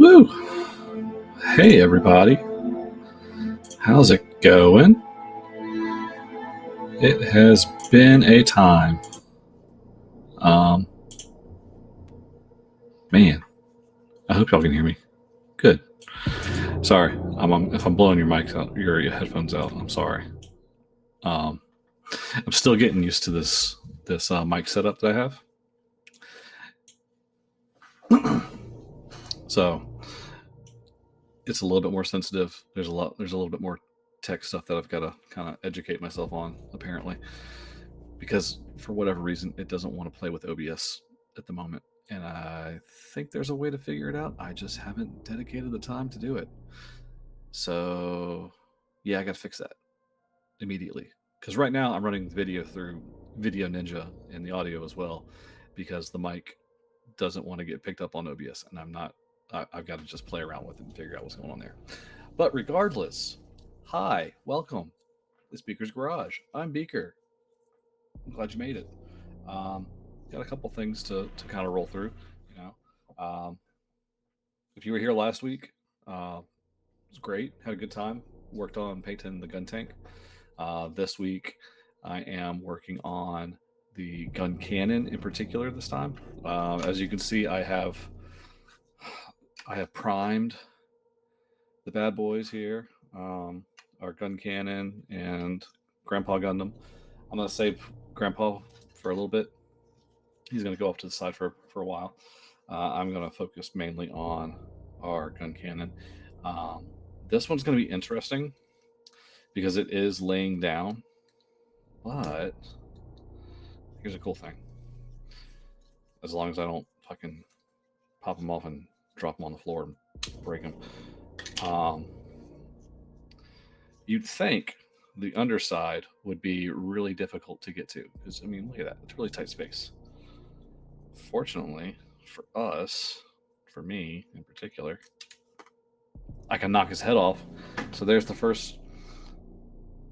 Woo! Hey everybody, how's it going? It has been a time. Man, I hope y'all can hear me. Good. Sorry, if I'm blowing your mics out, your headphones out. I'm sorry. I'm still getting used to this mic setup that I have. So it's a little bit more sensitive. There's a little bit more tech stuff that I've got to kind of educate myself on, apparently, because for whatever reason it doesn't want to play with OBS at the moment, and I think there's a way to figure it out. I just haven't dedicated the time to do it. So yeah, I got to fix that immediately, because right now I'm running the video through Video Ninja and the audio as well, because the mic doesn't want to get picked up on OBS, and I've got to just play around with it and figure out what's going on there. But regardless, hi, welcome to Beaker's Garage. I'm Beaker. I'm glad you made it. Got a couple things to kind of roll through. If you were here last week, it was great. Had a good time. Worked on painting the gun tank. This week, I am working on the gun cannon in particular this time. As you can see, I have primed the bad boys here. Our gun cannon and Grandpa Gundam. I'm going to save Grandpa for a little bit. He's going to go off to the side for a while. I'm going to focus mainly on our gun cannon. This one's going to be interesting because it is laying down, but here's a cool thing. As long as I don't fucking pop them off and drop them on the floor and break them. You'd think the underside would be really difficult to get to, because I mean, look at that, it's really tight space. Fortunately for us, for me in particular, I can knock his head off. So there's the first.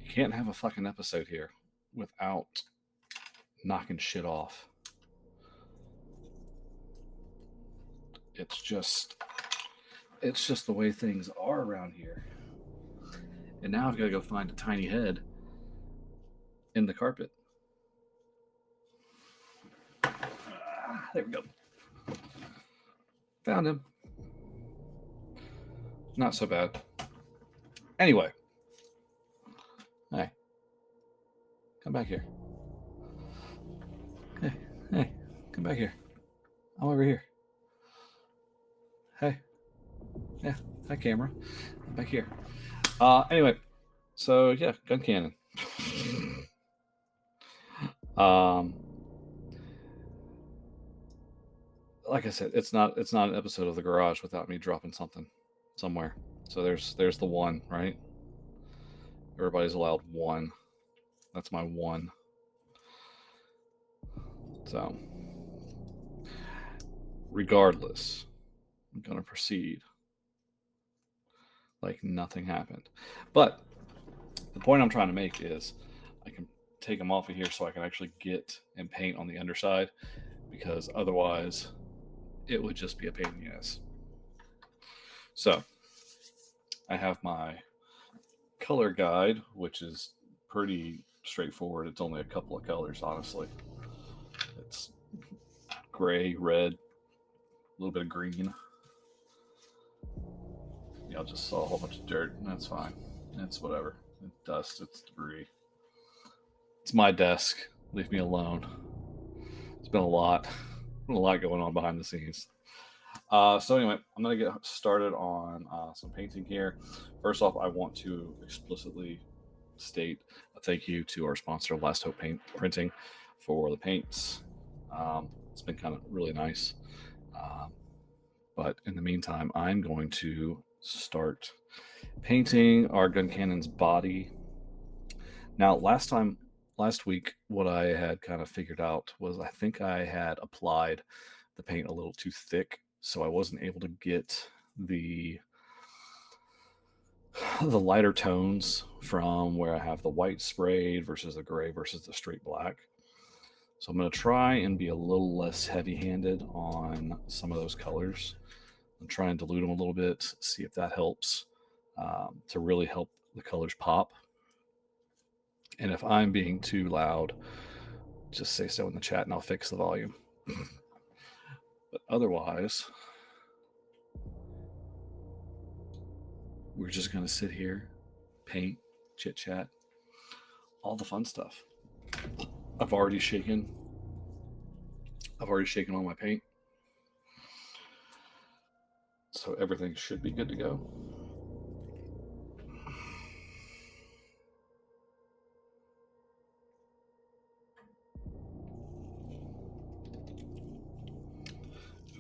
You can't have a fucking episode here without knocking shit off. It's just the way things are around here. And now I've got to go find a tiny head in the carpet. There we go. Found him. Not so bad. Anyway. Hey. Come back here. Hey. Come back here. I'm over here. Hey. Yeah. Hi, camera. I'm back here. Anyway. So, yeah. Gun cannon. Like I said, it's not an episode of The Garage without me dropping something somewhere. So there's the one, right? Everybody's allowed one. That's my one. So regardless, I'm gonna proceed like nothing happened. But the point I'm trying to make is I can take them off of here so I can actually get and paint on the underside, because otherwise it would just be a pain in the ass. So I have my color guide, which is pretty straightforward. It's only a couple of colors, honestly. It's gray, red, a little bit of green. Y'all just saw a whole bunch of dirt, and that's fine. It's whatever. It's dust, it's debris. It's my desk. Leave me alone. It's been a lot going on behind the scenes. So anyway, I'm going to get started on some painting here. First off, I want to explicitly state a thank you to our sponsor, Last Hope Paint Printing, for the paints. It's been kind of really nice. But in the meantime, I'm going to start painting our gun cannon's body. Now, last week, what I had kind of figured out was I think I had applied the paint a little too thick, so I wasn't able to get the lighter tones from where I have the white sprayed versus the gray versus the straight black. So I'm going to try and be a little less heavy-handed on some of those colors. and try and dilute them a little bit, see if that helps to really help the colors pop. And if I'm being too loud, just say so in the chat and I'll fix the volume. But otherwise, we're just going to sit here, paint, chit chat, all the fun stuff. I've already shaken all my paint, so everything should be good to go.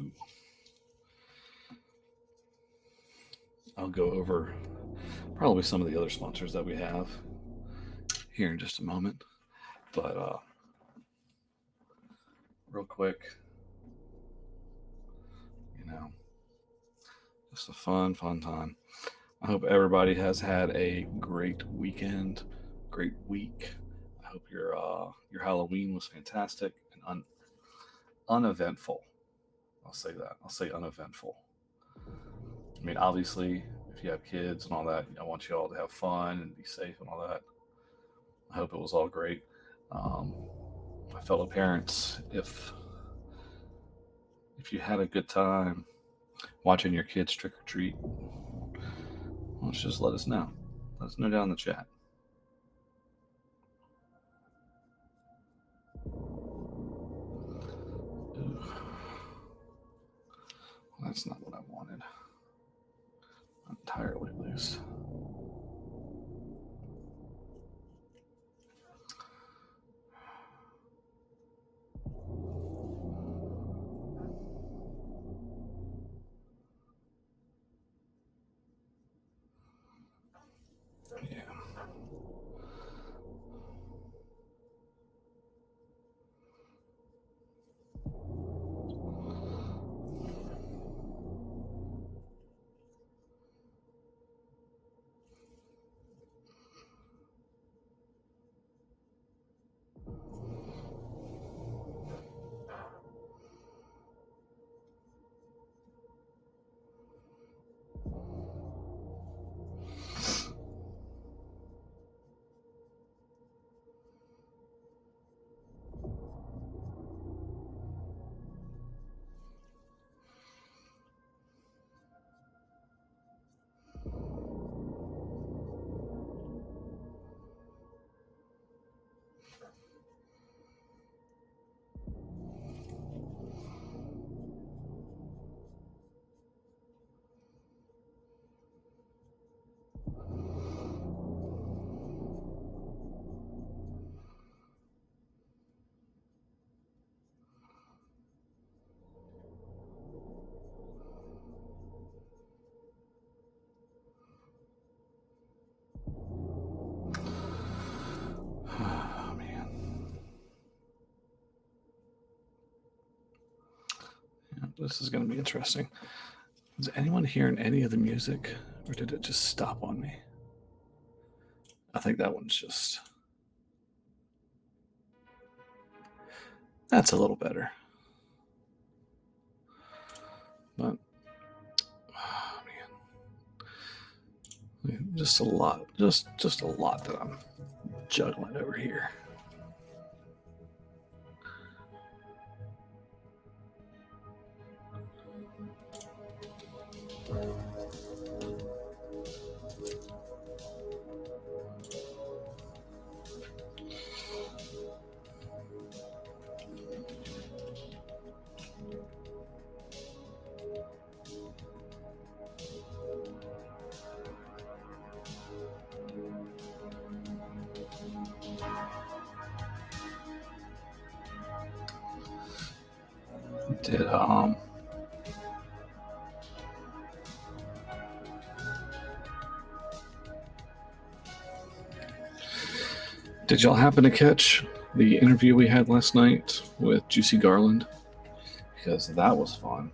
Ooh. I'll go over probably some of the other sponsors that we have here in just a moment, but real quick, just a fun time. I hope everybody has had a great weekend, great week. I hope your Halloween was fantastic and uneventful. I'll say that. I'll say uneventful. I mean, obviously, if you have kids and all that, I want you all to have fun and be safe and all that. I hope it was all great. My fellow parents, if you had a good time watching your kids trick or treat, let's just let us know. Let us know down in the chat. Ooh. Well, that's not what I wanted. I'm entirely loose. Yeah. Oh, man. Yeah, this is going to be interesting. Is anyone hearing any of the music, or did it just stop on me? I think that one's just... That's a little better. But, oh, man. Just a lot that I'm juggling over here. Did y'all happen to catch the interview we had last night with Juicy Garland? Because that was fun.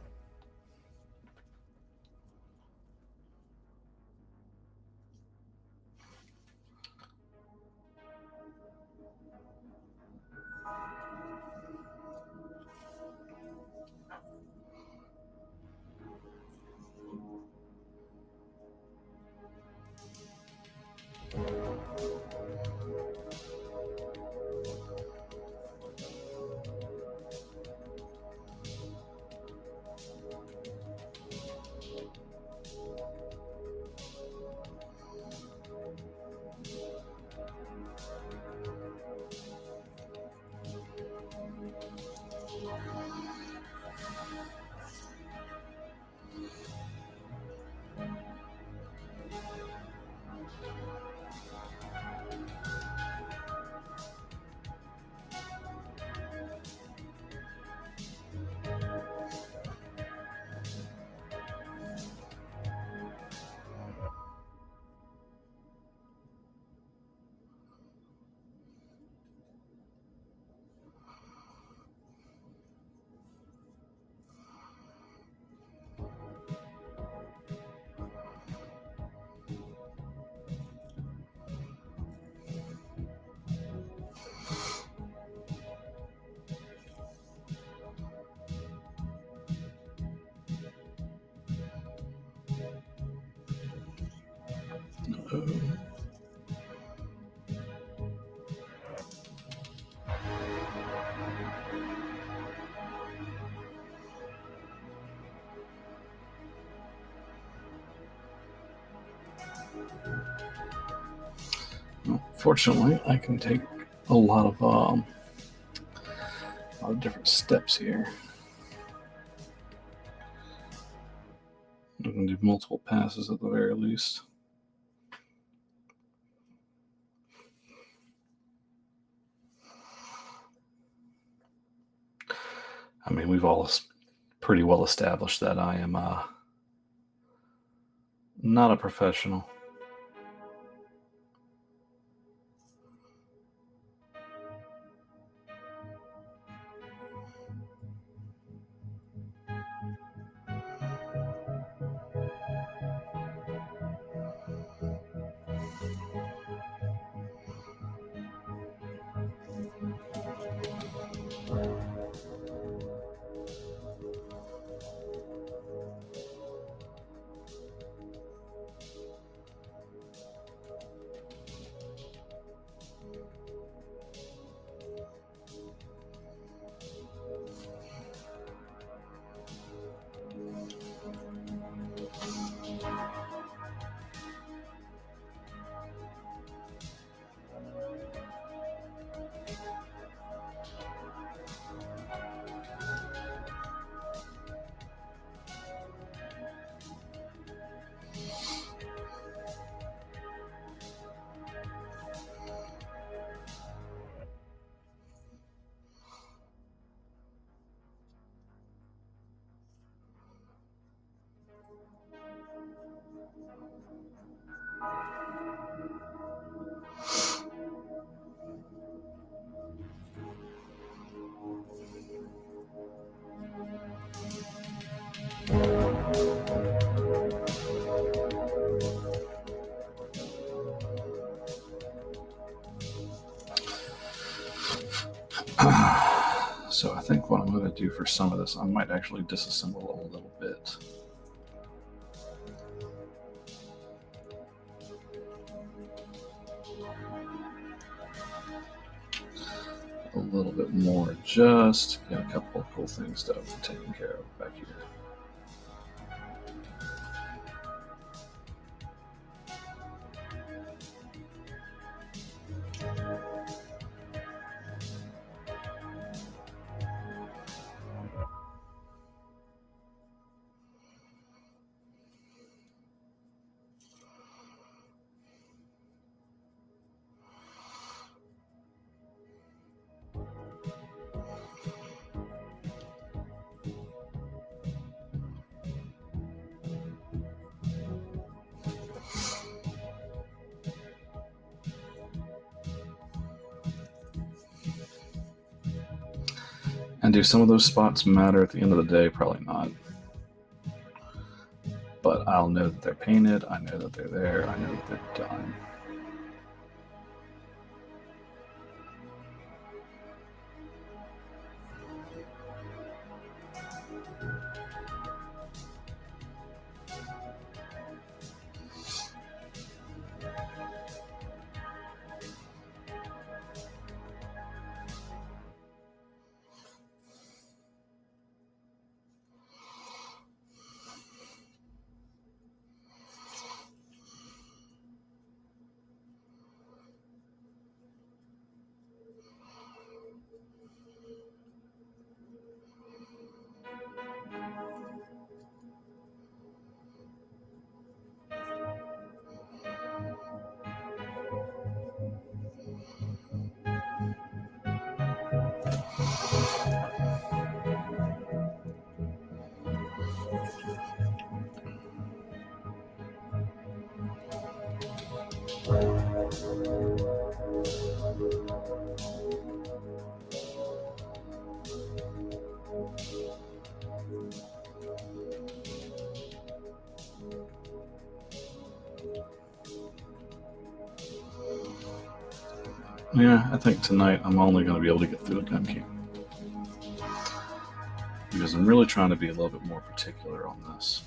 Fortunately, I can take a lot of different steps here. I can do multiple passes at the very least. I mean, we've all pretty well established that I am not a professional. So I think what I'm going to do for some of this, I might actually disassemble a little bit. A little bit more, just to get a couple of cool things to taken care of back here. And do some of those spots matter at the end of the day? Probably not. But I'll know that they're painted, I know that they're there, I know that they're done. Yeah, I think tonight I'm only going to be able to get through the gun camp. Because I'm really trying to be a little bit more particular on this.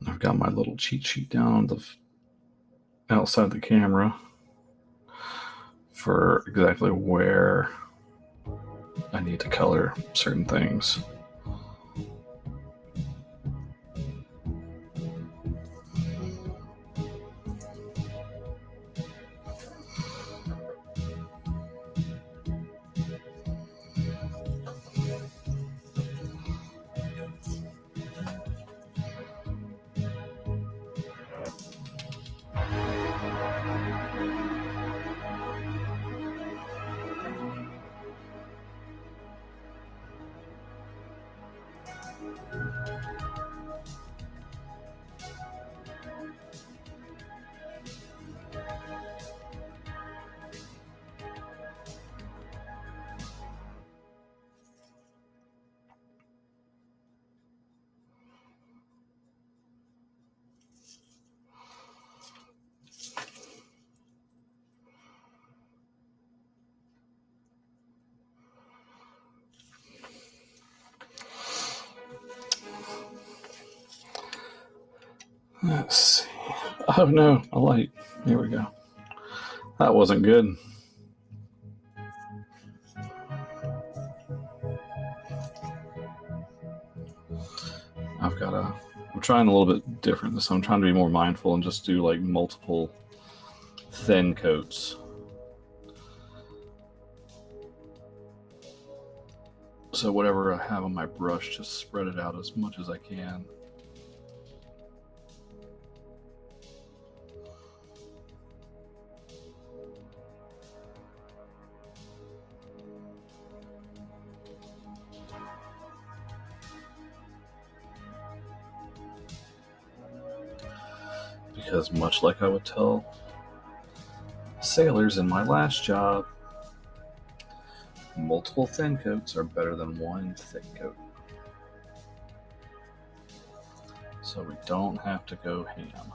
I've got my little cheat sheet down on the outside the camera for exactly where I need to color certain things. Let's see. Oh no, a light. Here we go. That wasn't good. I'm trying a little bit different this time. I'm trying to be more mindful and just do like multiple thin coats. So whatever I have on my brush, just spread it out as much as I can. Because much like I would tell sailors in my last job, multiple thin coats are better than one thick coat. So we don't have to go ham.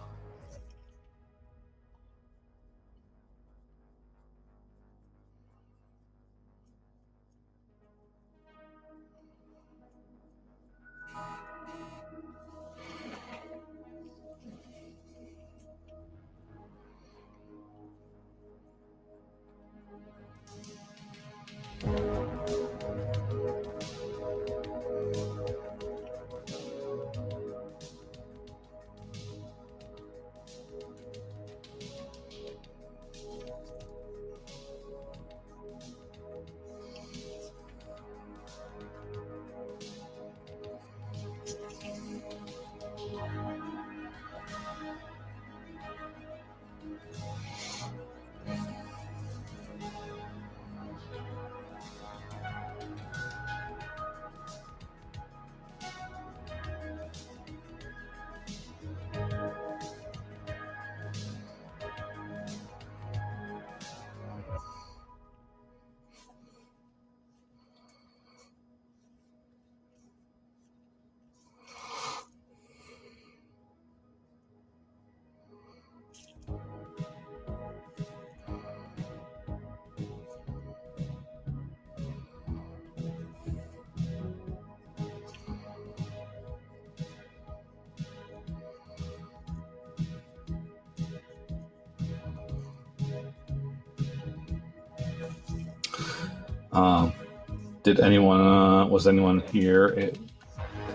Was anyone here?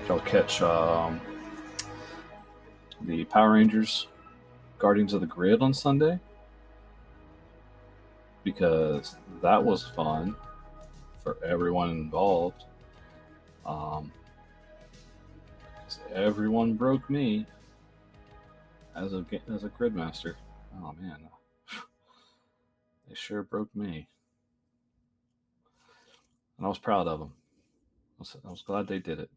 Y'all catch the Power Rangers Guardians of the Grid on Sunday? Because that was fun for everyone involved. Everyone broke me as a grid master. Oh man, they sure broke me, and I was proud of them. I was glad they did it.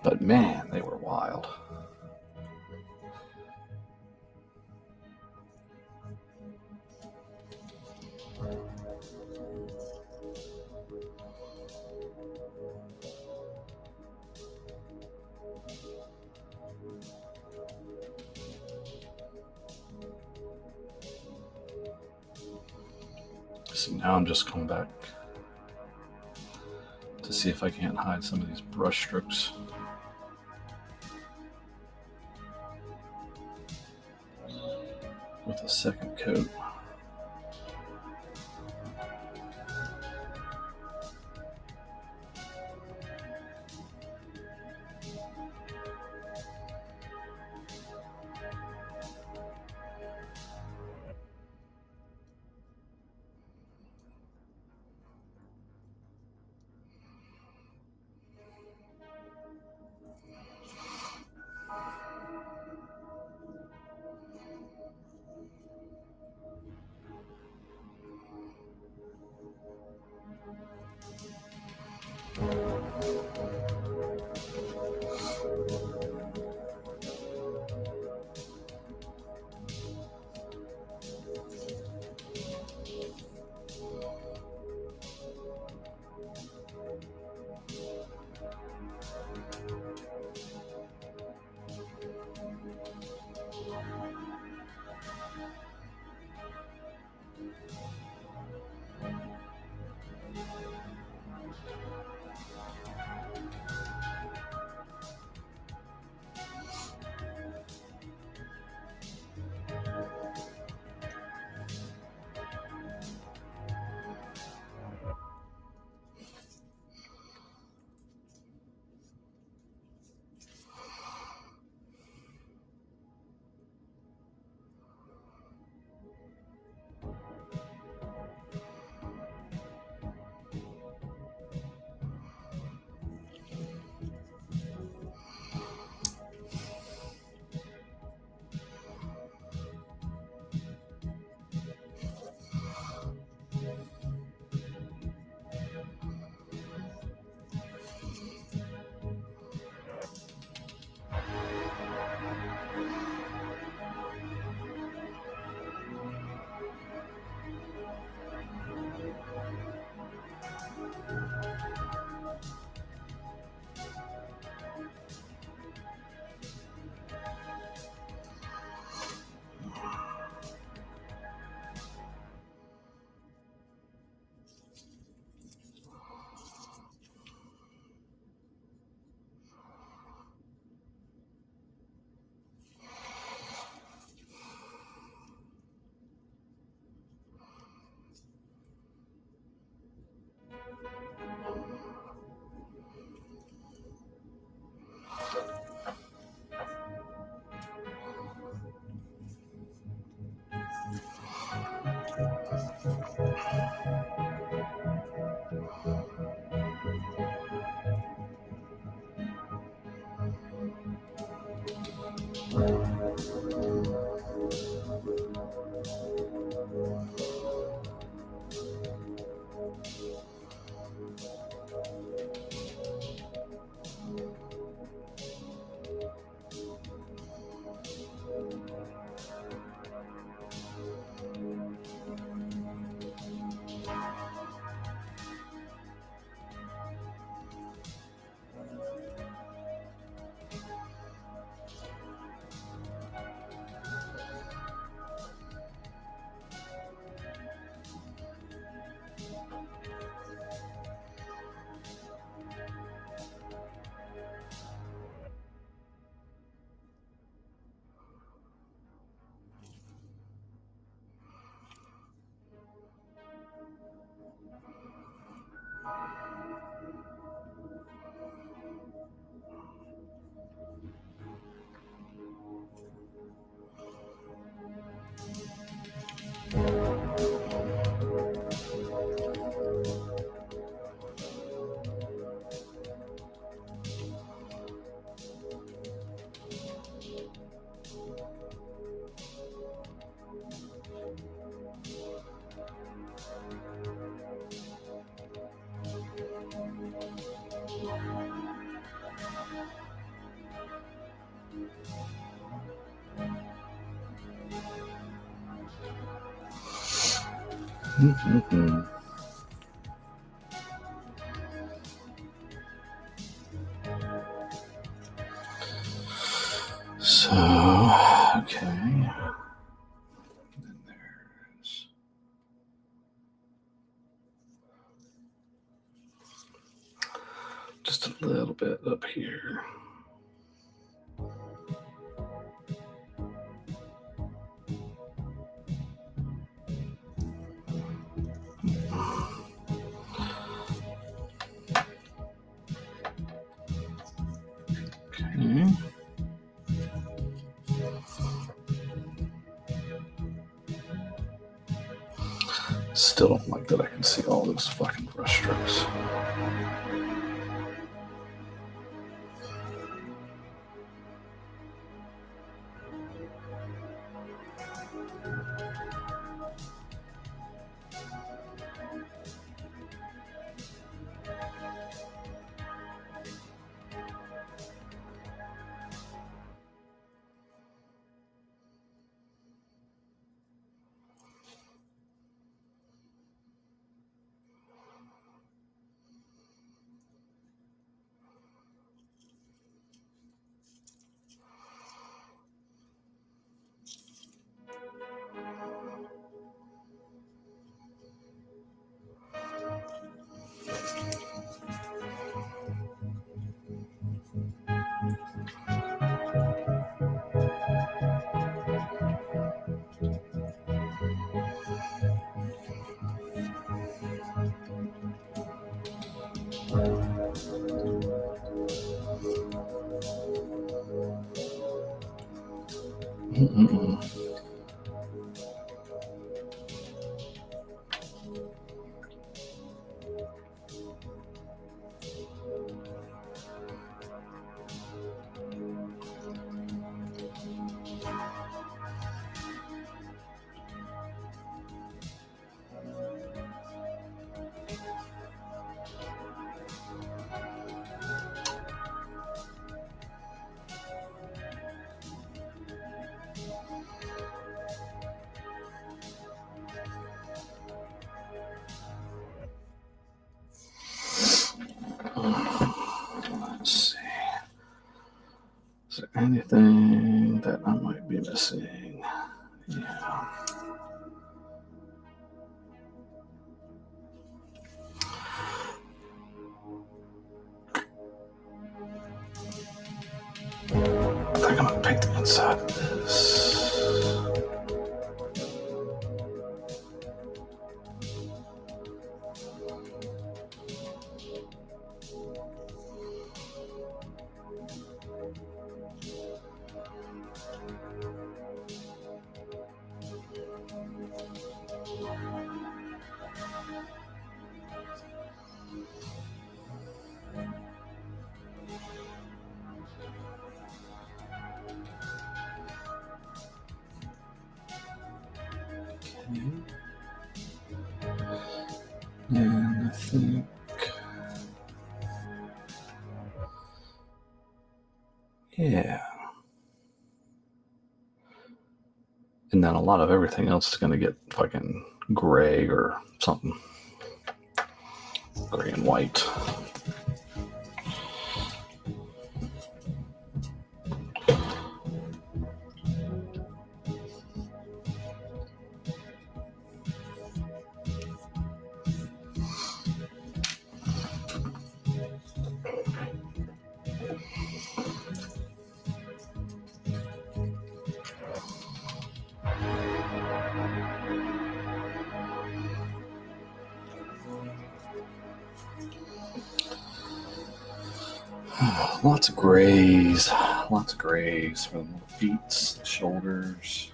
But man, they were wild. So now I'm just coming back to see if I can't hide some of these brush strokes. With a second coat. Mm-hmm. So, okay. And then there's just a little bit up here. Okay. Still don't like that I can see all those fucking brush strokes. Mm-mm. Let's see. Is there anything that I might be missing? Yeah. I think I'm gonna paint the inside of this. And I think, yeah. And then a lot of everything else is going to get fucking gray or something. Gray and white. Lots of grays. Lots of grays for the feet, the shoulders.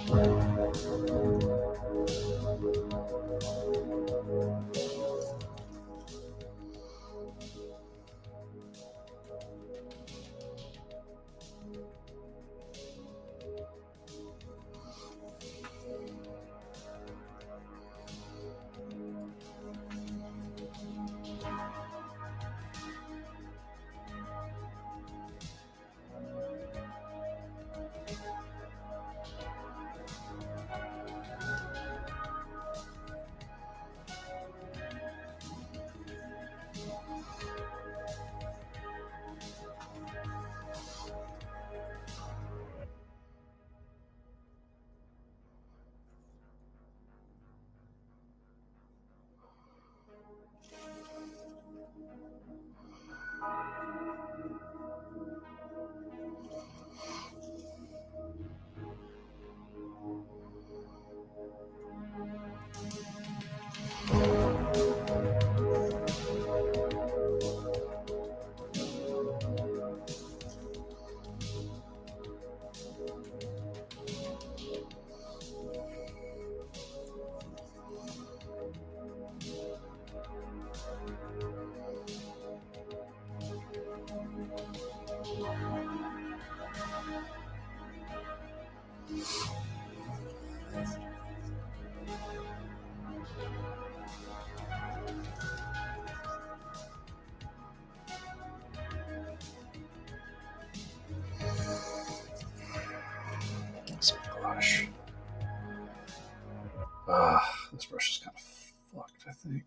This brush. This brush is kind of fucked, I think.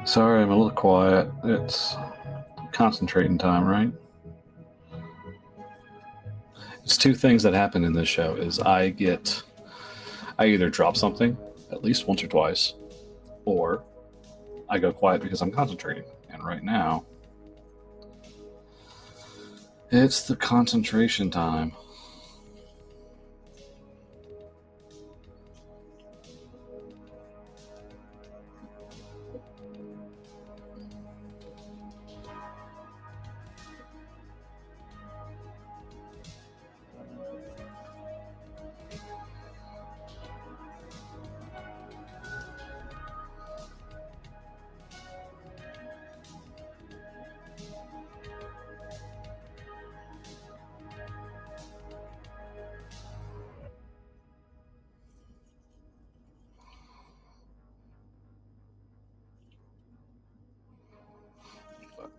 Sorry, I'm a little quiet. It's concentrating time, right? It's two things that happen in this show is I either drop something at least once or twice, or I go quiet because I'm concentrating. And right now, it's the concentration time.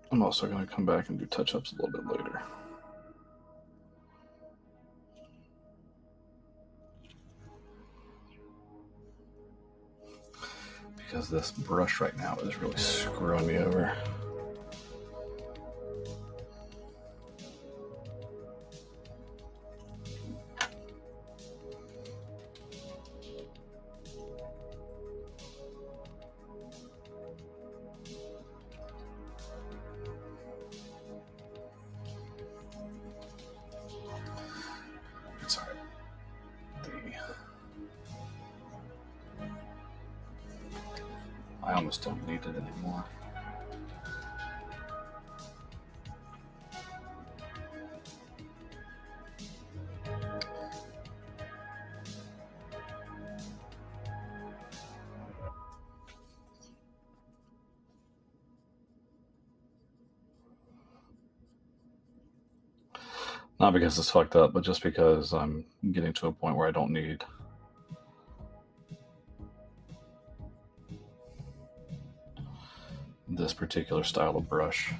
I'm also going to come back and do touch-ups a little bit later. Because this brush right now is really screwing me over. It's all right. I almost don't need it anymore. Not because it's fucked up, but just because I'm getting to a point where I don't need this particular style of brush.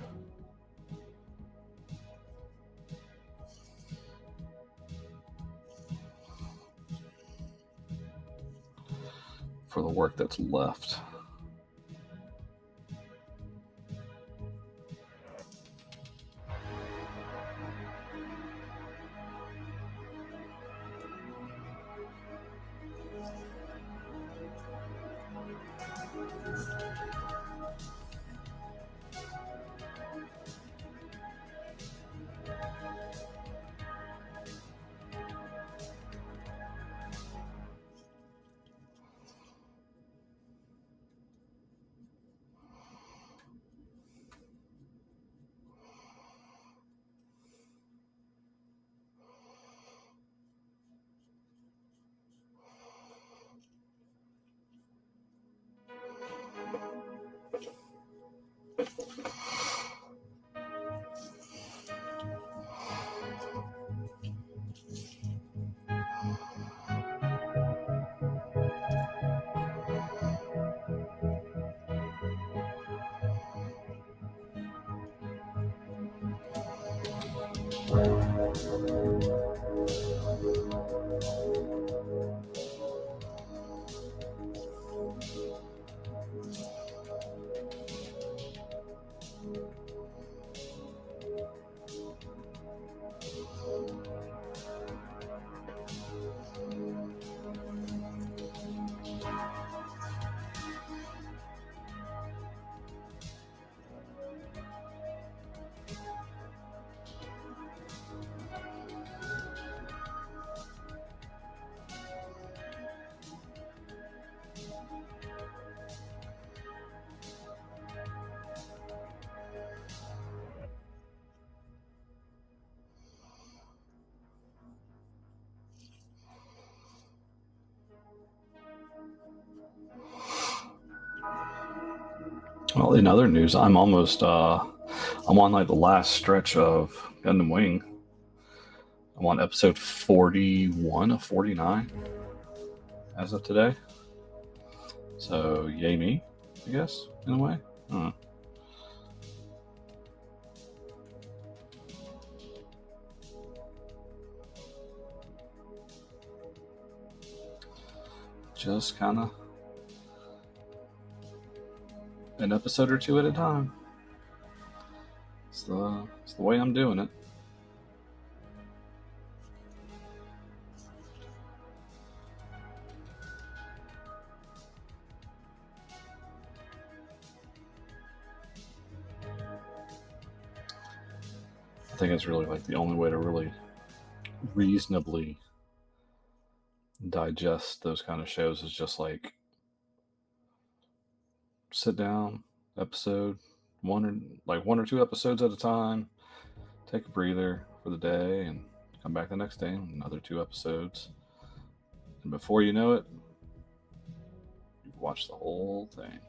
For the work that's left. Well, in other news, I'm almost I'm on like the last stretch of Gundam Wing. I'm on episode 41 of 49 as of today. So yay me, I guess, in a way. Just kind of an episode or two at a time. It's the way I'm doing it. I think it's really like the only way to really reasonably digest those kind of shows is just like sit down, episode one or two episodes at a time, take a breather for the day, and come back the next day and another 2 episodes. And before you know it, you've watched the whole thing.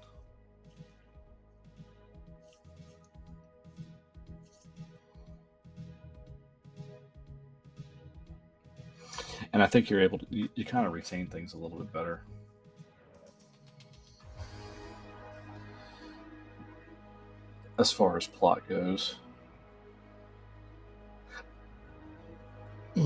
And I think you're able to, you kind of retain things a little bit better. As far as plot goes. At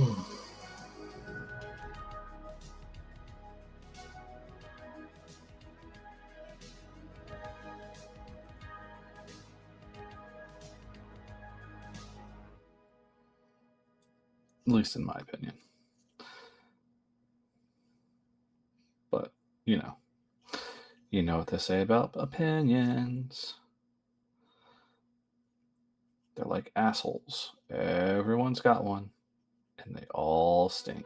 least in my opinion. But, you know what they say about opinions. They're like assholes. Everyone's got one, and they all stink.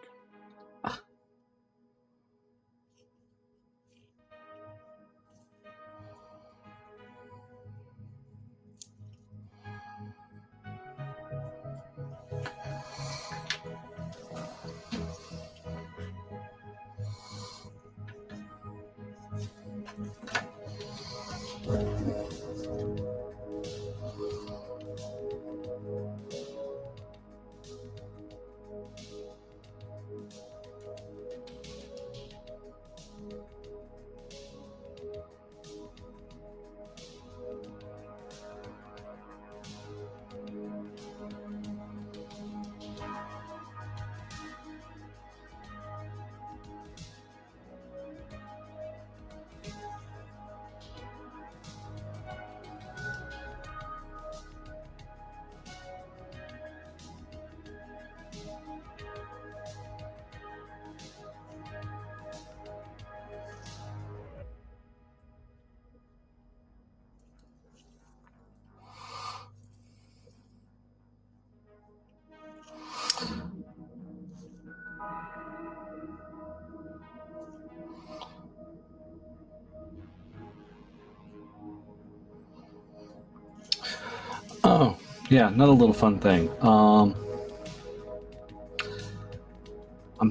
Oh, yeah, another little fun thing. I'm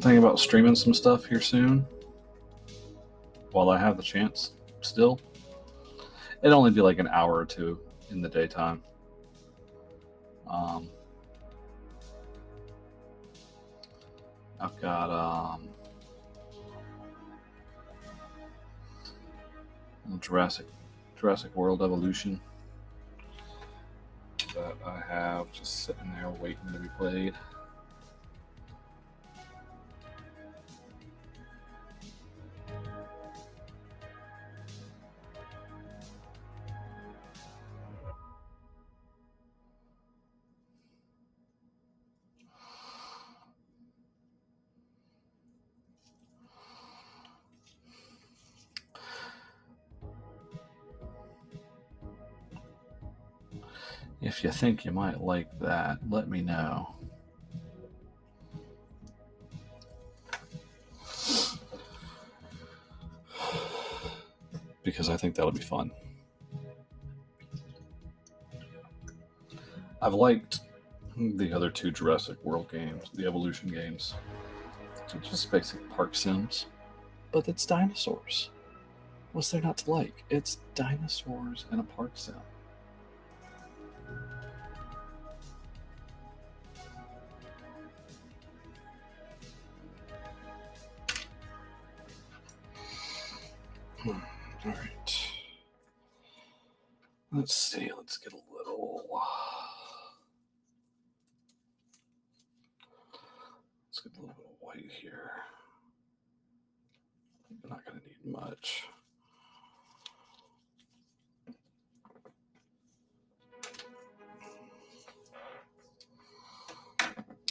thinking about streaming some stuff here soon while I have the chance still. It'd only be like an hour or two in the daytime. I've got Jurassic World Evolution that I have just sitting there waiting to be played. If you think you might like that, let me know. Because I think that'll be fun. I've liked the other 2 Jurassic World games, the Evolution games. They're just basic park sims, but it's dinosaurs. What's there not to like? It's dinosaurs and a park sim. All right. Let's see. Let's get a little bit of white here. I'm not going to need much.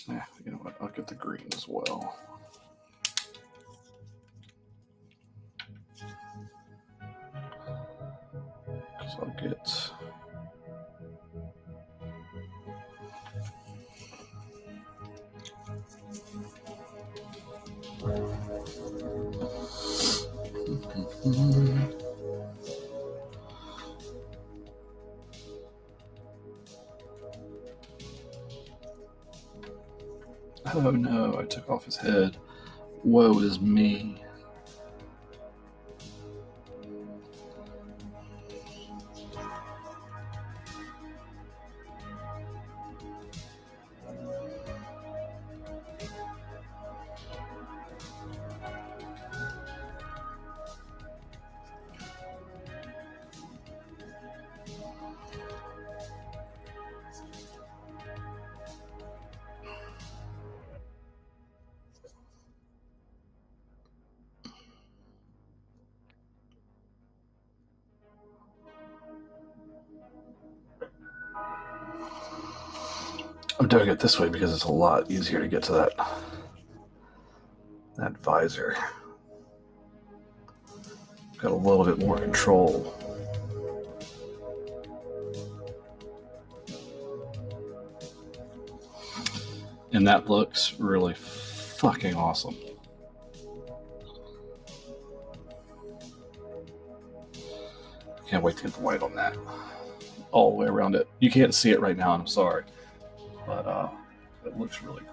Yeah, you know what? I'll get the green as well. Because I'll get... Oh no, I took off his head. Woe is me. I'm doing it this way because it's a lot easier to get to that visor. Got a little bit more control. And that looks really fucking awesome. Can't wait to get the white on that. All the way around it. You can't see it right now, and I'm sorry. But it looks really cool.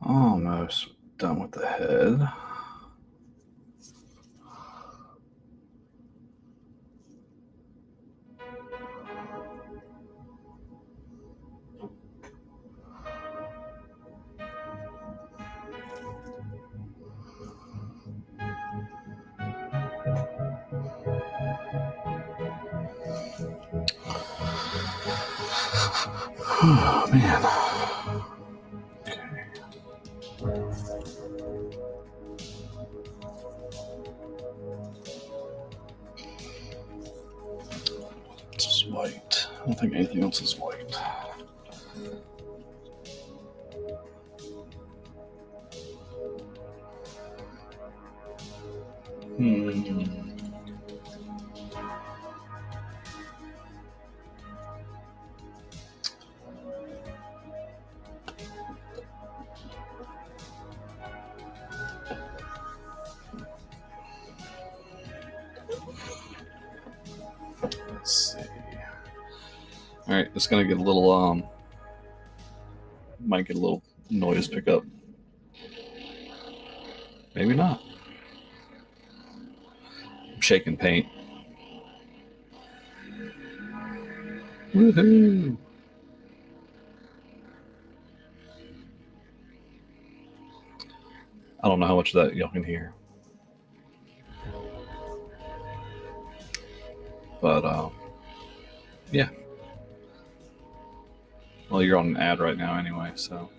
Almost done with the head. Oh, man. This is white. I don't think anything else is white. Let's see. All right, it's gonna get a little might get a little noise pickup. Maybe not. I'm shaking paint. Woohoo! I don't know how much of that y'all can hear. But yeah. Well, you're on an ad right now anyway, so.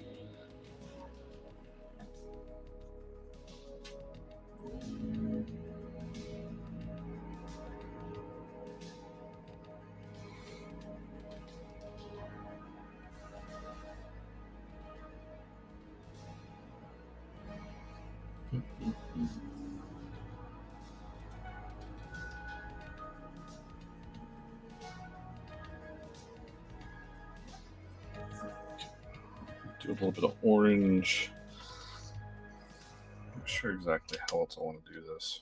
Do a little bit of orange. I'm not sure exactly how else I want to do this.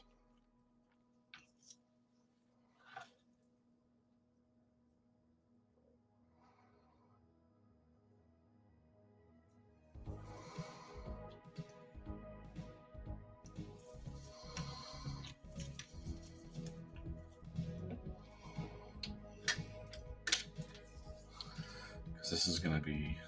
Because this is going to be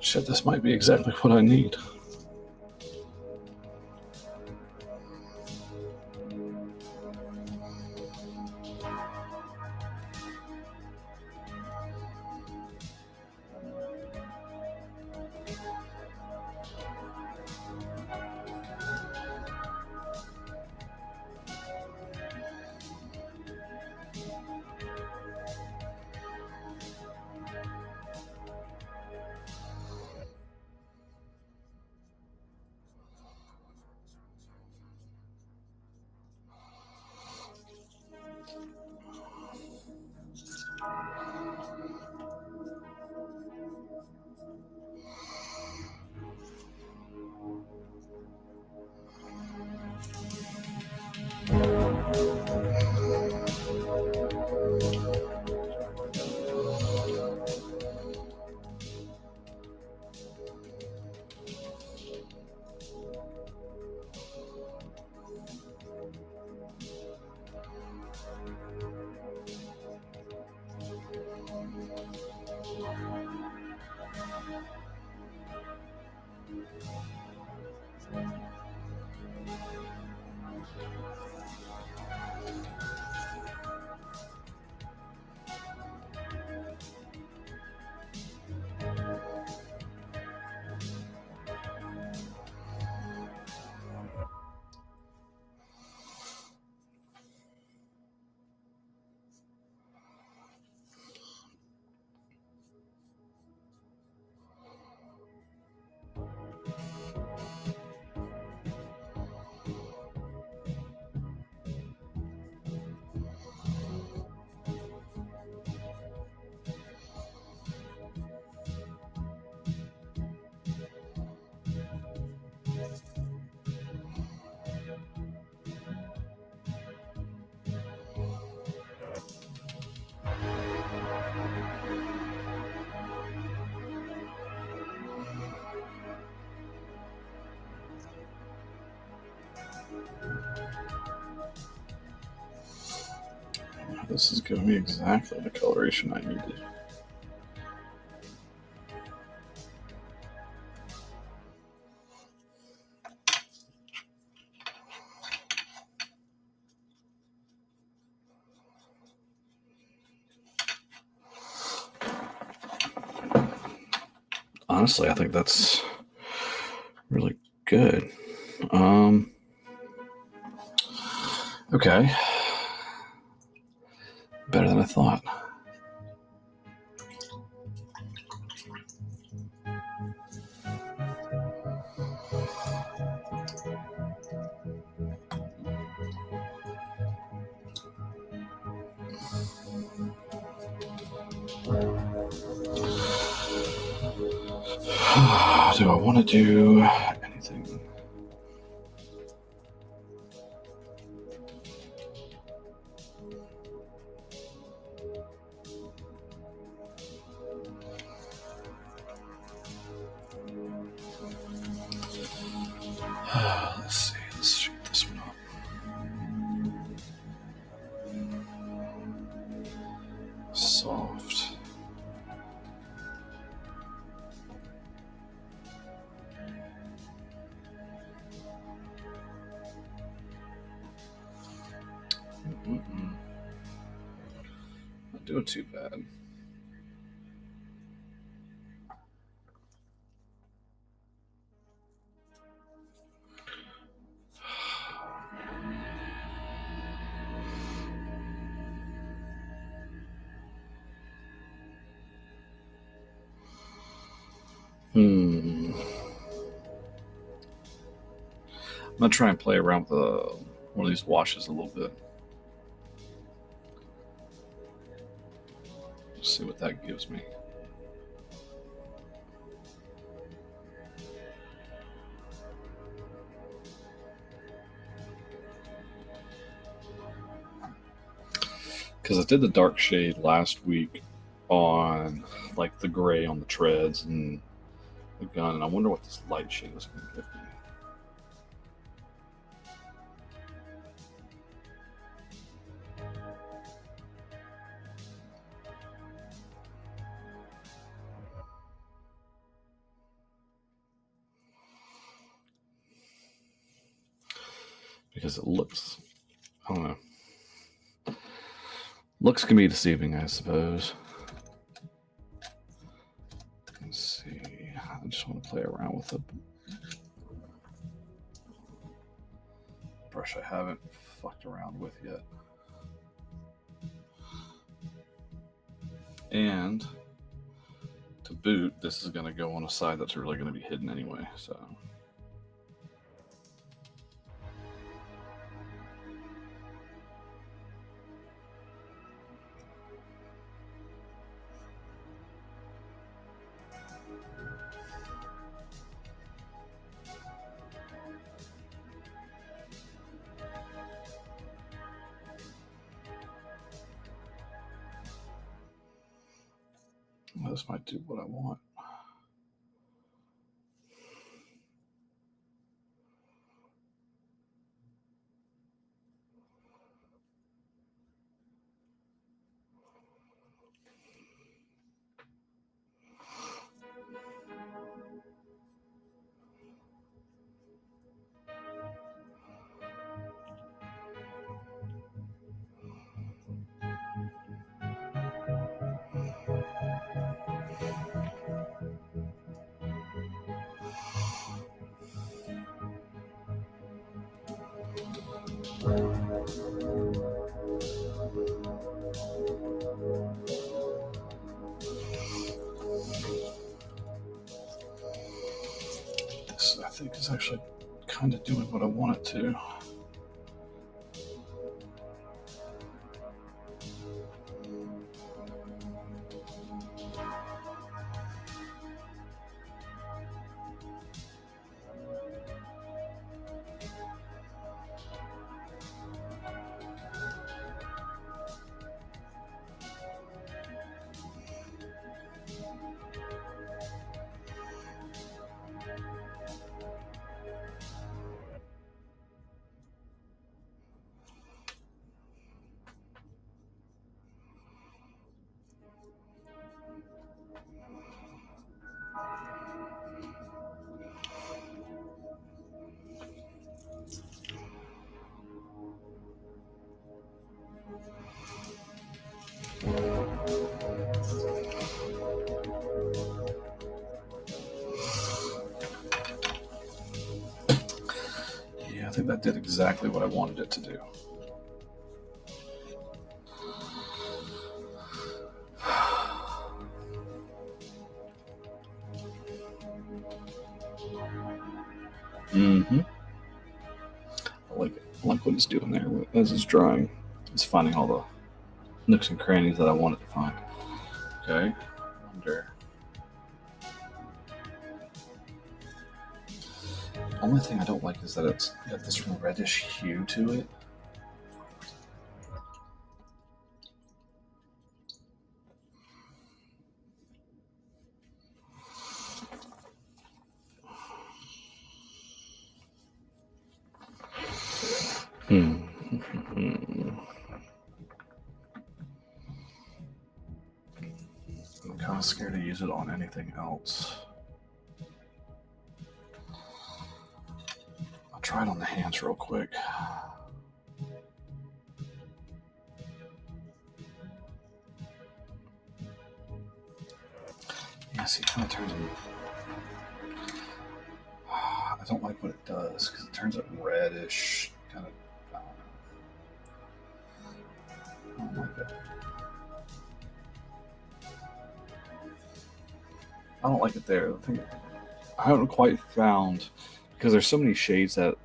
shit, this might be exactly what I need. This is giving me exactly the coloration I needed. Honestly, I think that's really good. Okay. Better than I thought. Do I want to do anything? Let's see. Let's shoot this one up. Soft. Not doing too bad. I'm gonna try and play around with one of these washes a little bit. Just see what that gives me. Because I did the dark shade last week on like the gray on the treads and the gun, and I wonder what this light shade is going to give me. Because it looks, I don't know. Looks can be deceiving, I suppose. Let's see. I just want to play around with the brush I haven't fucked around with yet. And to boot, this is going to go on a side that's really going to be hidden anyway, so. This might do what I want. This, I think, is actually kind of doing what I want it to. Yeah, I think that did exactly what I wanted it to do. Mm-hmm. I like it. I like what it's doing there as it's drawing. It's finding all the nooks and crannies that I want it to find. Okay. Wonder. Only thing I don't like is that it's got this reddish hue to it. I'm kind of scared to use it on anything else. I'll try it on the hands real quick. Yeah, see, it kind of turns them. I don't like what it does because it turns it reddish, kind of. I don't like it. I don't like it there. I haven't quite found, because there's so many shades that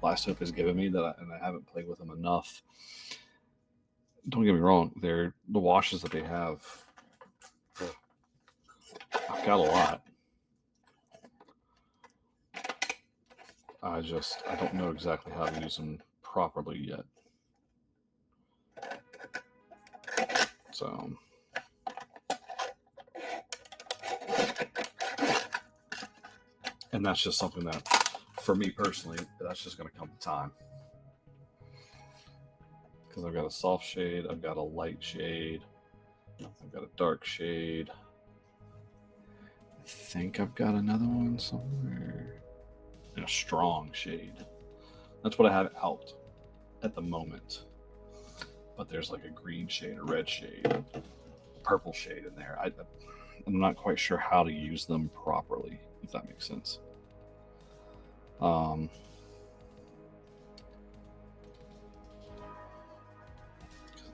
Last Hope has given me and I haven't played with them enough. Don't get me wrong; the washes that they have. I've got a lot. I don't know exactly how to use them properly yet. So. And that's just something that, for me personally, that's just going to come to time. Because I've got a soft shade, I've got a light shade, I've got a dark shade. I think I've got another one somewhere. And a strong shade. That's what I have out at the moment. But there's like a green shade, a red shade, a purple shade in there. I'm not quite sure how to use them properly, if that makes sense. I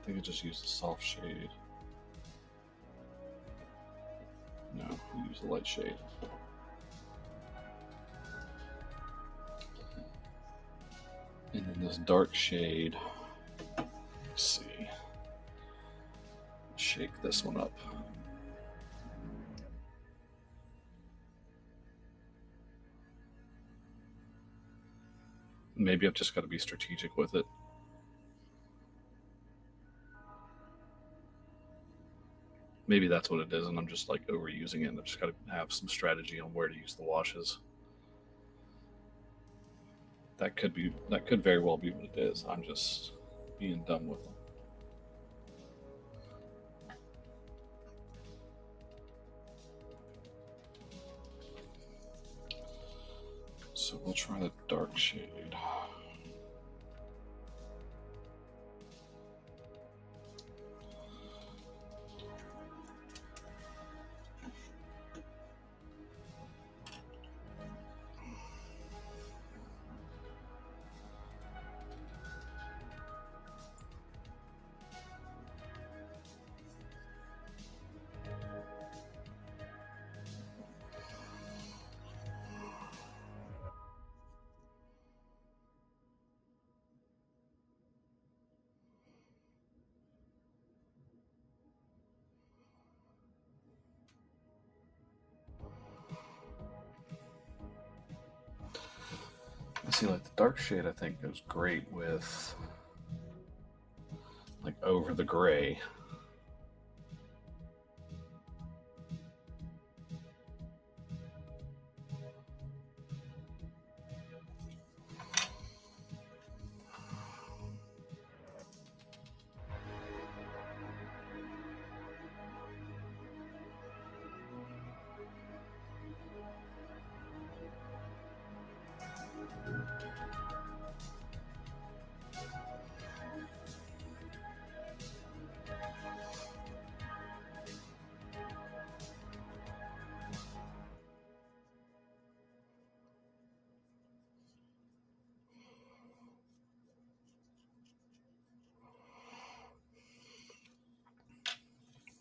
think I just used a soft shade. No, I use a light shade. And then this dark shade, let's see, shake this one up. Maybe I've just got to be strategic with it. Maybe that's what it is, and I'm just like overusing it, and I've just got to have some strategy on where to use the washes. That could very well be what it is. I'm just being dumb with them. So we'll try the dark shade. See, like the dark shade, I think goes great with like over the gray.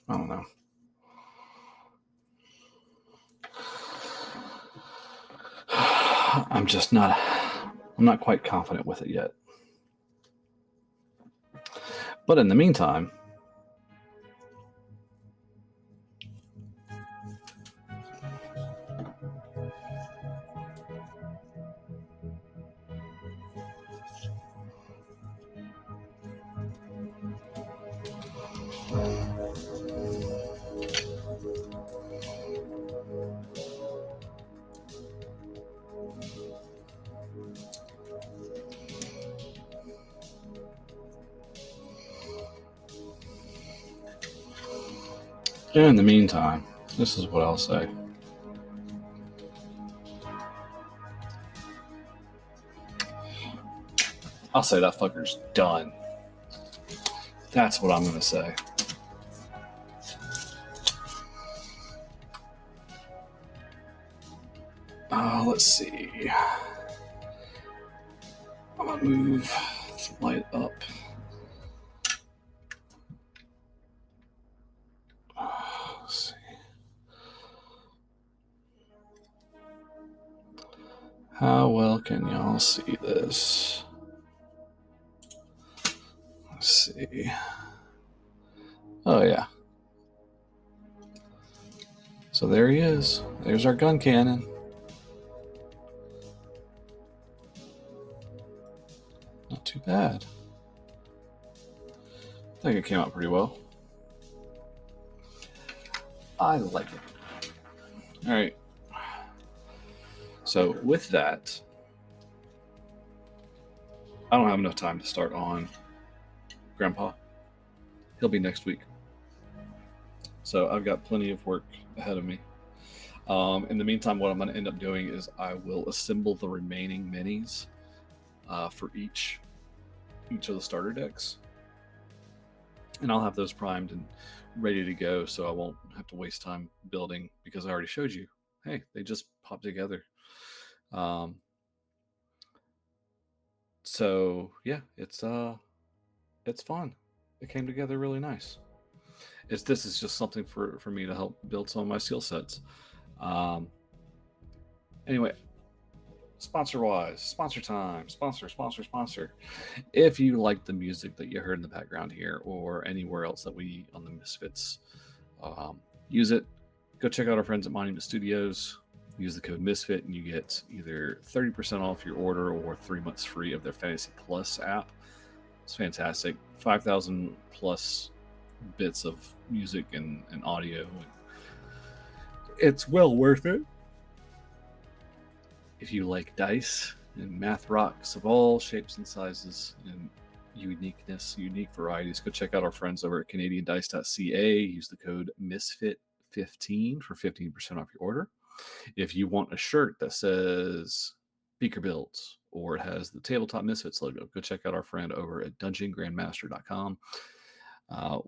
I don't know. I'm not quite confident with it yet. But in the meantime, this is what I'll say. I'll say that fucker's done. That's what I'm going to say. Let's see. I'm going to move the light up. Let's see. How well can y'all see this? Let's see. Oh, yeah. So there he is. There's our gun cannon. Not too bad. I think it came out pretty well. I like it. All right. So with that, I don't have enough time to start on Grandpa. He'll be next week. So I've got plenty of work ahead of me. In the meantime, what I'm going to end up doing is I will assemble the remaining minis for each of the starter decks. And I'll have those primed and ready to go, so I won't have to waste time building, because I already showed you, hey, they just pop together. So yeah, it's fun. It came together really nice. This is just something for me to help build some of my skill sets. Anyway, sponsor time, sponsor. If you like the music that you heard in the background here or anywhere else that we on the Misfits use it, go check out our friends at Monument Studios. Use the code Misfit and you get either 30% off your order or 3 months free of their Fantasy Plus app. It's fantastic. 5,000 plus bits of music and audio. It's well worth it. If you like dice and math rocks of all shapes and sizes and unique varieties, go check out our friends over at CanadianDice.ca. Use the code Misfit15 for 15% off your order. If you want a shirt that says Beaker Builds or it has the Tabletop Misfits logo, go check out our friend over at DungeonGrandmaster.com.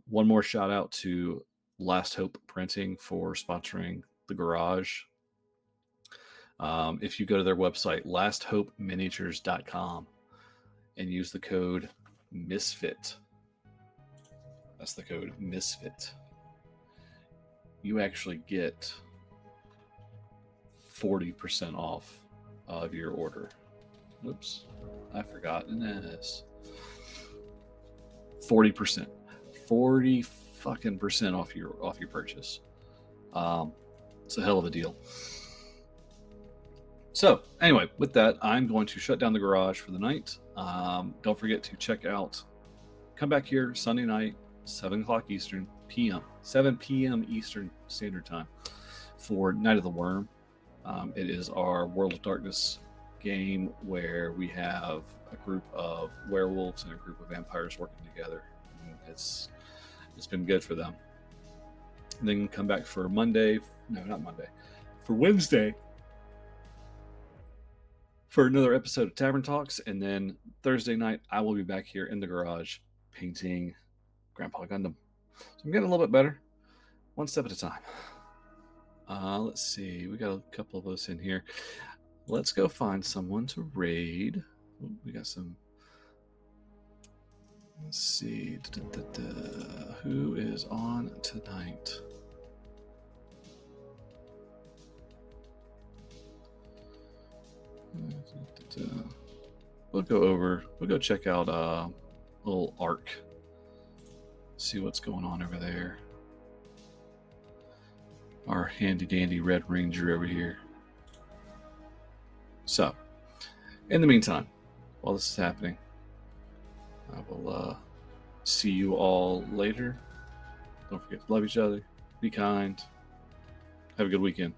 One more shout out to Last Hope Printing for sponsoring the garage. If you go to their website, lasthopeminiatures.com, and use the code Misfit, that's the code Misfit, you actually get 40% off of your order. Oops, I forgot an S. 40%. 40 fucking percent off your purchase. It's a hell of a deal. So anyway, with that, I'm going to shut down the garage for the night. Don't forget to check out, come back here Sunday night, 7 o'clock Eastern PM, 7 p.m. Eastern Standard Time for Night of the Worm. It is our World of Darkness game where we have a group of werewolves and a group of vampires working together. And it's been good for them. And then come back for for Wednesday for another episode of Tavern Talks. And then Thursday night, I will be back here in the garage painting Grandpa Gundam. So I'm getting a little bit better, one step at a time. Let's see, we got a couple of us in here. Let's go find someone to raid. Ooh, we got some. Let's see. Who is on tonight? We'll go check out little Ark. See what's going on over there. Our handy dandy Red Ranger over here. So, in the meantime, while this is happening, I will see you all later. Don't forget to love each other, be kind, have a good weekend.